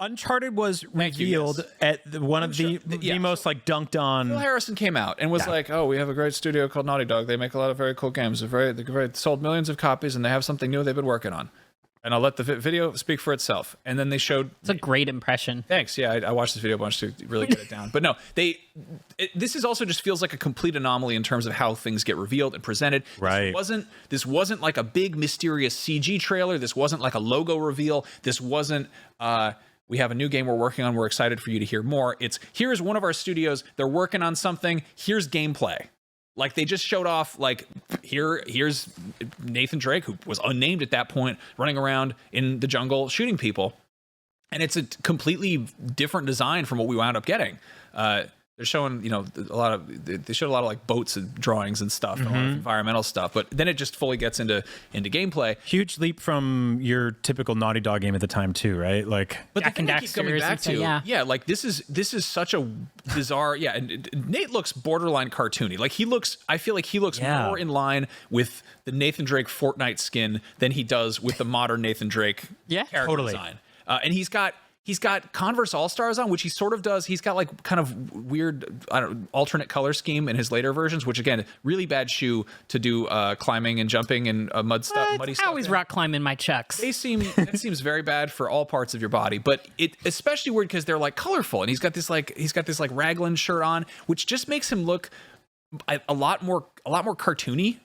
Uncharted was revealed at one of the most like dunked on. Phil Harrison came out and was like, "Oh, we have a great studio called Naughty Dog. They make a lot of very cool games. They sold millions of copies, and they have something new they've been working on." And I'll let the video speak for itself. And then they showed... It's a great impression. Thanks. Yeah, I watched this video a bunch to really get it down. But no, this is also just feels like a complete anomaly in terms of how things get revealed and presented. Right. This wasn't like a big mysterious CG trailer. This wasn't like a logo reveal. This wasn't... we have a new game we're working on. We're excited for you to hear more. It's, here's one of our studios. They're working on something. Here's gameplay. Like, they just showed off, like, here's Nathan Drake, who was unnamed at that point, running around in the jungle shooting people. And it's a completely different design from what we wound up getting. They're showing, they showed a lot of like boats and drawings and stuff, and a lot of environmental stuff, but then it just fully gets into gameplay. Huge leap from your typical Naughty Dog game at the time too, right? Like, but the thing I keep coming back to, like this is such a bizarre, and Nate looks borderline cartoony. Like I feel like he looks more in line with the Nathan Drake Fortnite skin than he does with the modern Nathan Drake character design. And he's got Converse All-Stars on, which he sort of does. He's got like kind of weird, alternate color scheme in his later versions, which again, really bad shoe to do climbing and jumping and muddy stuff. I always rock climbing my Chucks. It seems very bad for all parts of your body, but it especially weird because they're like colorful, and he's got this raglan shirt on, which just makes him look a lot more cartoony,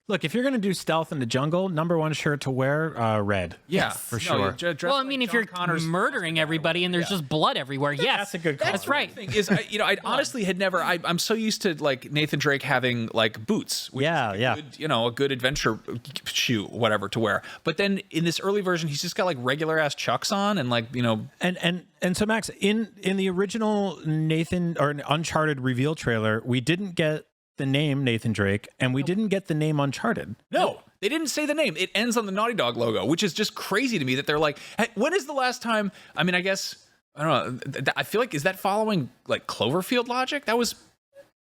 Look, if you're going to do stealth in the jungle, number one shirt to wear, red. Yeah, for sure. Well, I mean, if you're murdering everybody and there's just blood everywhere, yes. That's a good call. That's right. The thing is, I honestly had never, I'm so used to like Nathan Drake having like boots. Which is a good adventure shoe, whatever, to wear. But then in this early version, he's just got like regular ass Chucks on and like, And so Max, in the original Nathan or Uncharted reveal trailer, we didn't get the name Nathan Drake, and we didn't get the name Uncharted. No, they didn't say the name. It ends on the Naughty Dog logo, which is just crazy to me that they're like, hey, when is the last time? I mean, I guess, I don't know. I feel like, is that following like Cloverfield logic? That was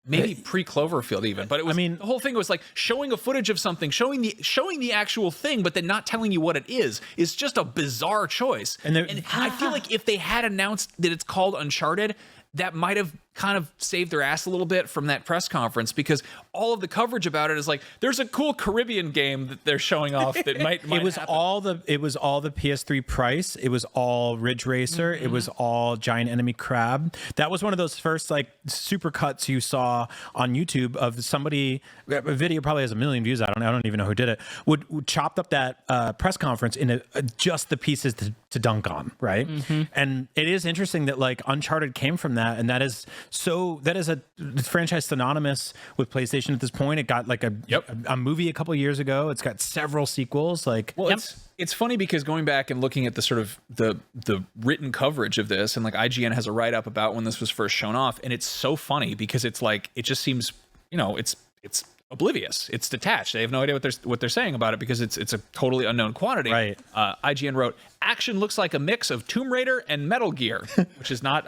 maybe pre-Cloverfield even, but it was, the whole thing was like showing a footage of something, showing the actual thing, but then not telling you what it is just a bizarre choice. And I feel like if they had announced that it's called Uncharted, that might have kind of saved their ass a little bit from that press conference, because all of the coverage about it is like, there's a cool Caribbean game that they're showing off that might it was happen. all the PS3 price. It was all Ridge Racer. It was all Giant Enemy Crab. That was one of those first like super cuts you saw on YouTube of somebody, a video probably has 1 million views. I don't even know who did it, would chopped up that press conference into just the pieces to dunk on, right? And it is interesting that like Uncharted came from that, and that is a franchise synonymous with PlayStation at this point. It got like a movie a couple years ago. It's got several sequels. Like, it's funny because going back and looking at the sort of the written coverage of this, and like IGN has a write up about when this was first shown off, and it's so funny because it's like, it just seems, it's oblivious. It's detached. They have no idea what they're saying about it because it's a totally unknown quantity. Right. IGN wrote, action looks like a mix of Tomb Raider and Metal Gear, which is not.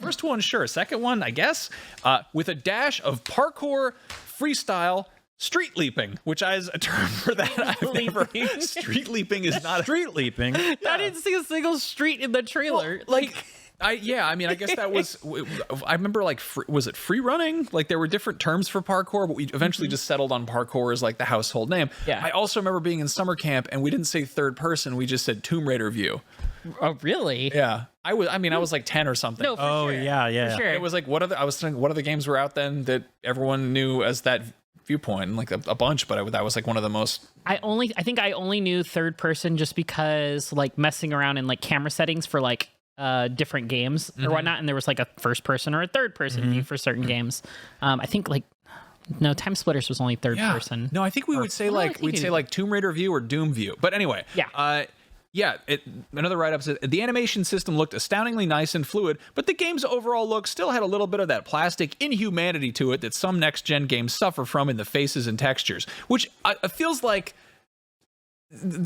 First one, sure. Second one, I guess, with a dash of parkour, freestyle, street leaping, which is a term for that. I've never. Street leaping is not street leaping. I didn't see a single street in the trailer. Well, I guess that was, I remember like, was it free running? Like there were different terms for parkour, but we eventually just settled on parkour as like the household name. Yeah. I also remember being in summer camp and we didn't say third person. We just said Tomb Raider view. Oh, really? Yeah. I was like 10 or something. No, for sure. Yeah. For sure. It was like, what are the games were out then that everyone knew as that viewpoint, and like a bunch, but that was like one of the most. I think I only knew third person just because like messing around in like camera settings for like different games or whatnot, and there was like a first person or a third person view for certain games. I think like Time Splitters was only third person. No, I think we would say like Tomb Raider view or Doom view. But anyway, another write-up said the animation system looked astoundingly nice and fluid, but the game's overall look still had a little bit of that plastic inhumanity to it that some next-gen games suffer from in the faces and textures, which feels like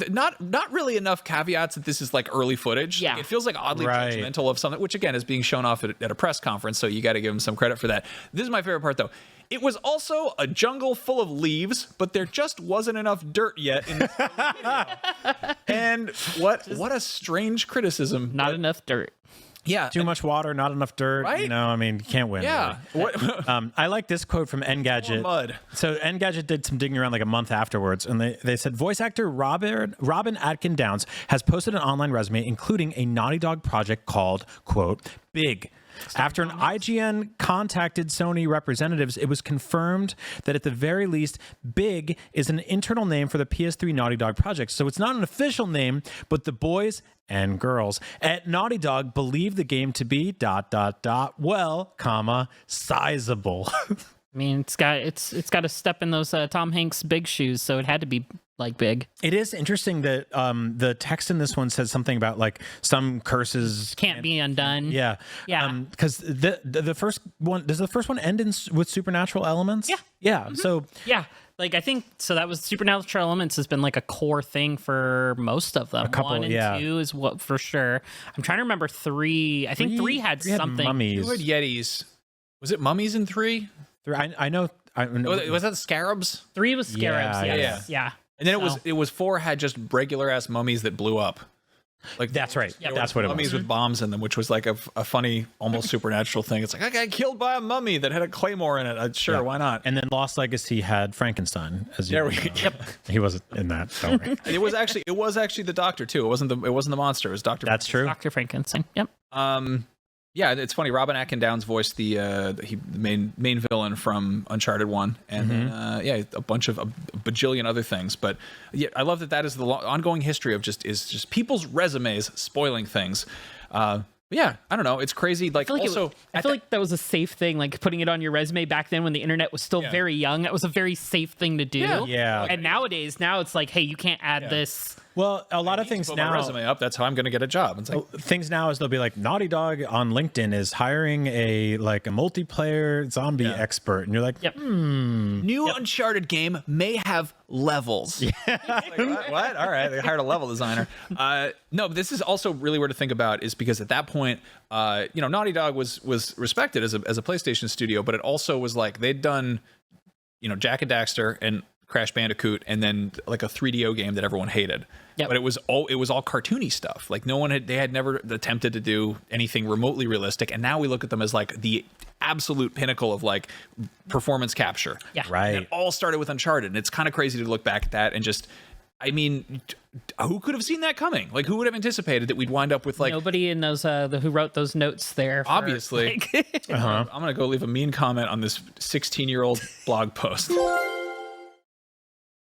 not really enough caveats that this is like early footage. Yeah. It feels like oddly judgmental of something, which again is being shown off at a press conference, so you got to give them some credit for that. This is my favorite part though. It was also a jungle full of leaves, but there just wasn't enough dirt yet in this video. And what a strange criticism. Not enough dirt. Yeah. Too much water, not enough dirt. Right? You know, I mean, you can't win. Yeah. Really. I like this quote from Engadget. Mud. So Engadget did some digging around like a month afterwards, and they said voice actor Robin Atkin Downs has posted an online resume, including a Naughty Dog project called, quote, Big. After an IGN contacted Sony representatives, it was confirmed that at the very least, Big is an internal name for the PS3 Naughty Dog project. So it's not an official name, but the boys and girls at Naughty Dog believe the game to be ... well, sizable. I mean, it's got to step in those Tom Hanks big shoes, so it had to be like big. It is interesting that the text in this one says something about like some curses Can't be undone. Yeah. Because the first one, does the first one end with supernatural elements? Yeah. Yeah. Mm-hmm. So Yeah. Like, I think, so that was supernatural elements has been like a core thing for most of them. couple, 1 and yeah. 2 is what for sure. I'm trying to remember 3. I think 3 had something. mummies. Who had Yetis? Was it mummies in 3? I know. Was that the scarabs? 3 was scarabs. Yeah, Yes. Yeah. And then So- it was 4 had just regular ass mummies that blew up. Like That's right. Yep. That's what it mummies was. with bombs in them, which was like a funny, almost supernatural thing. It's like I got killed by a mummy that had a claymore in it. Sure, Yeah. why not? And then Lost Legacy had Frankenstein. As you There we know. go. He wasn't in that. Don't worry. It was actually the doctor too. It wasn't the monster. It was Doctor. That's true. Dr. Frankenstein. Yep. Yeah, it's funny. Robin Atkin Downs voiced the main villain from Uncharted 1, and then a bunch of a bajillion other things. But yeah, I love that is the ongoing history of just people's resumes spoiling things. Yeah, I don't know. It's crazy. Like, I also, feel like that was a safe thing, like putting it on your resume back then when the internet was still very young. That was a very safe thing to do. Yeah. And nowadays, it's like, hey, you can't add this. Well, a lot of things put my now. resume up. That's how I'm going to get a job. It's like, Things now is they'll be like Naughty Dog on LinkedIn is hiring a multiplayer zombie expert, and you're like, Yep. new Uncharted game may have levels. Like, what? All right, they hired a level designer. No, but this is also really weird to think about, is because at that point, Naughty Dog was respected as a PlayStation studio, but it also was like they'd done, Jak and Daxter and Crash Bandicoot, and then like a 3DO game that everyone hated. Yep. But it was all cartoony stuff. Like they had never attempted to do anything remotely realistic, and now we look at them as like the absolute pinnacle of like performance capture. Yeah. right. And it all started with Uncharted, and it's kind of crazy to look back at that and just, I mean, who could have seen that coming? Like, who would have anticipated that we'd wind up with like Nobody in those who wrote those notes there. obviously. I'm gonna go leave a mean comment on this 16-year-old blog post.